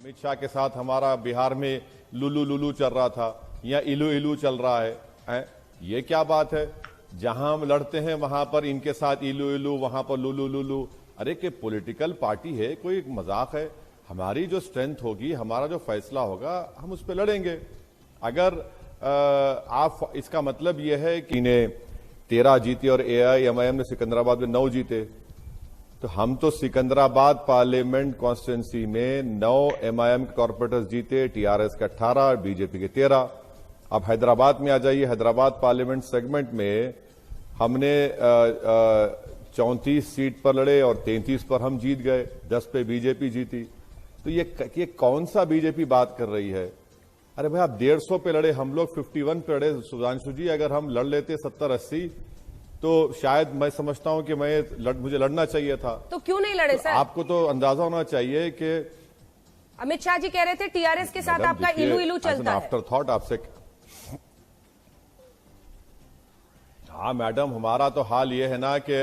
अमित शाह के साथ हमारा बिहार में लुलू लुलू चल रहा था या इलू इलू चल रहा है? ये क्या बात है? जहां हम लड़ते हैं वहां पर इनके साथ इलू इलू, वहां पर लुलू लुलू। अरे कि पॉलिटिकल पार्टी है, कोई मजाक है? हमारी जो स्ट्रेंथ होगी, हमारा जो फैसला होगा, हम उस पर लड़ेंगे। अगर आप इसका मतलब यह है कि इन्हें 13 जीते और AIMIM ने सिकंदराबाद में 9 जीते, तो हम तो सिकंदराबाद पार्लियामेंट कॉन्स्टिट्यूंसी में 9 MIM के कॉर्पोरेटर्स जीते, TRS के 18, बीजेपी के 13। अब हैदराबाद में आ जाइए, हैदराबाद पार्लियामेंट सेगमेंट में हमने 34 सीट पर लड़े और 33 पर हम जीत गए, 10 पे बीजेपी जीती। तो ये कौन सा बीजेपी बात कर रही है? अरे भाई, आप 150 पे लड़े, हम लोग 51 पे लड़े। सुधांशु जी, अगर हम लड़ लेते 70-80 तो शायद मैं समझता हूं कि मुझे लड़ना चाहिए था। तो क्यों नहीं लड़े सर? आपको तो अंदाजा होना चाहिए कि अमित शाह जी कह रहे थे TRS के साथ आपका इलू इलू चलता है। आफ्टर थॉट आपसे, हाँ मैडम, हमारा तो हाल ये है ना कि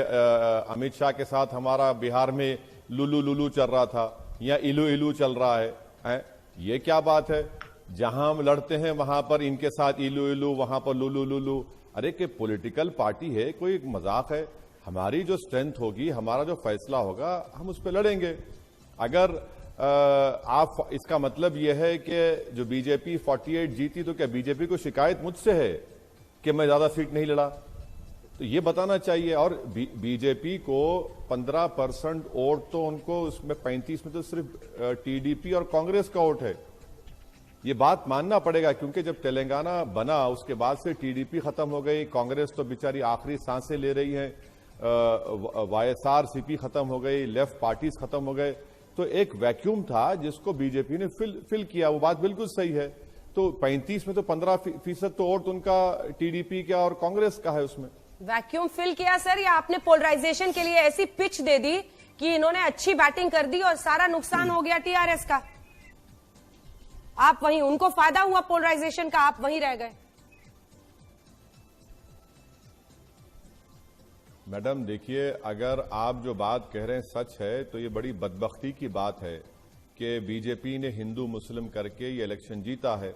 अमित शाह के साथ हमारा बिहार में लुलू लुलू चल रहा था या इलू इलू चल रहा है? ये क्या बात है? जहां हम लड़ते हैं वहां पर इनके साथ इलू इलू, वहां पर लुलू लुलू। अरे कि पॉलिटिकल पार्टी है, कोई मजाक है? हमारी जो स्ट्रेंथ होगी, हमारा जो फैसला होगा, हम उस पर लड़ेंगे। अगर आप इसका मतलब यह है कि जो बीजेपी 48 जीती, तो क्या बीजेपी को शिकायत मुझसे है कि मैं ज्यादा सीट नहीं लड़ा? तो ये बताना चाहिए। और बीजेपी को 15% वोट तो उनको, उसमें 35 में तो सिर्फ TDP और कांग्रेस का वोट है। ये बात मानना पड़ेगा, क्योंकि जब तेलंगाना बना उसके बाद से TDP खत्म हो गई, कांग्रेस तो बेचारी आखिरी सांसें ले रही है, YSRCP खत्म हो गई, लेफ्ट पार्टीज खत्म हो गए। तो एक वैक्यूम था जिसको बीजेपी ने फिल किया। वो बात बिल्कुल सही है। तो 35 में तो 15% तो वोट उनका TDP का और कांग्रेस का है। उसमें वैक्यूम फिल किया सर, या आपने पोलराइजेशन के लिए ऐसी पिच दे दी कि इन्होंने अच्छी बैटिंग कर दी और सारा नुकसान हो गया TRS का? आप वहीं, उनको फायदा हुआ पोलराइजेशन का, आप वहीं रह गए। मैडम देखिए, अगर आप जो बात कह रहे हैं सच है, तो ये बड़ी बदबख्ती की बात है कि बीजेपी ने हिंदू मुस्लिम करके ये इलेक्शन जीता है।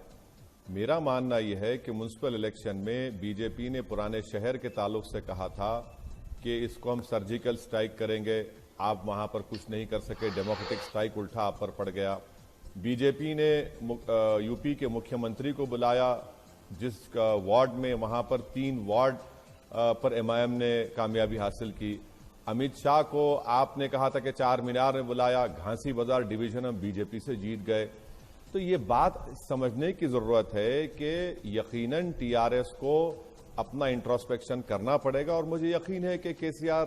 मेरा मानना यह है कि म्युनिसिपल इलेक्शन में बीजेपी ने पुराने शहर के ताल्लुक से कहा था कि इसको हम सर्जिकल स्ट्राइक करेंगे, आप वहां पर कुछ नहीं कर सके, डेमोक्रेटिक स्ट्राइक उल्टा आप पर पड़ गया। बीजेपी ने यूपी के मुख्यमंत्री को बुलाया, जिस वार्ड में, वहां पर 3 वार्ड पर MIM ने कामयाबी हासिल की। अमित शाह को आपने कहा था कि 4 मीनार में बुलाया, घासी बाजार डिवीजन हम बीजेपी से जीत गए। तो ये बात समझने की जरूरत है कि यकीनन TRS को अपना इंट्रोस्पेक्शन करना पड़ेगा, और मुझे यकीन है कि KCR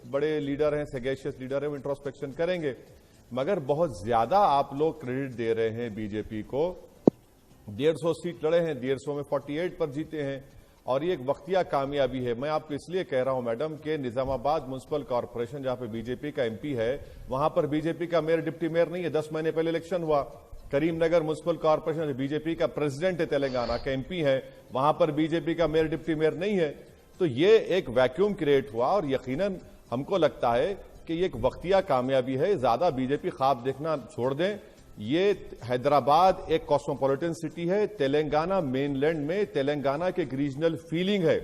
बड़े लीडर हैं, सगेशियस लीडर हैं, वो इंट्रोस्पेक्शन करेंगे। मगर बहुत ज्यादा आप लोग क्रेडिट दे रहे हैं बीजेपी को। 150 सीट लड़े हैं, 150 में 48 पर जीते हैं, और ये एक वक्तिया कामयाबी है। मैं आपको इसलिए कह रहा हूं मैडम कि निजामाबाद म्युनिसिपल कॉर्पोरेशन, जहां पे बीजेपी का MP है, वहां पर बीजेपी का मेयर डिप्टी मेयर नहीं है। 10 महीने पहले इलेक्शन हुआ। करीमनगर म्युनिसिपल कॉर्पोरेशन, बीजेपी का प्रेसिडेंट है, तेलंगाना का MP है, वहां पर बीजेपी का मेयर डिप्टी मेयर नहीं है। तो ये एक वैक्यूम क्रिएट हुआ, और यकीनन हमको लगता है कि ये एक वक्तिया कामयाबी है। ज्यादा बीजेपी ख्वाब देखना छोड़ दें। ये हैदराबाद एक कॉस्मोपॉलिटन सिटी है, तेलंगाना मेनलैंड में तेलंगाना की एक रीजनल फीलिंग है,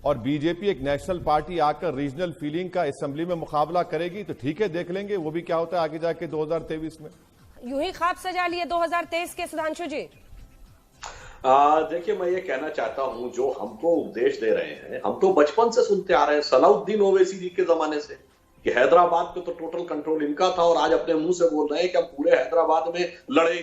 और बीजेपी एक नेशनल पार्टी आकर रीजनल फीलिंग का असेंबली में मुकाबला करेगी तो ठीक है, देख लेंगे वो भी क्या होता है आगे जाके 2023 में। यूं ही ख्वाब सजा लिए 2023 के सुधांशु जी। देखिए, मैं ये कहना चाहता हूं, जो हमको उपदेश दे रहे हैं, हम तो बचपन से सुनते आ रहे हैं, सलाउद्दीन ओवैसी जी के जमाने से, कि हैदराबाद पे तो टोटल कंट्रोल इनका था, और आज अपने मुंह से बोल रहे हैं कि हम पूरे हैदराबाद में लड़े।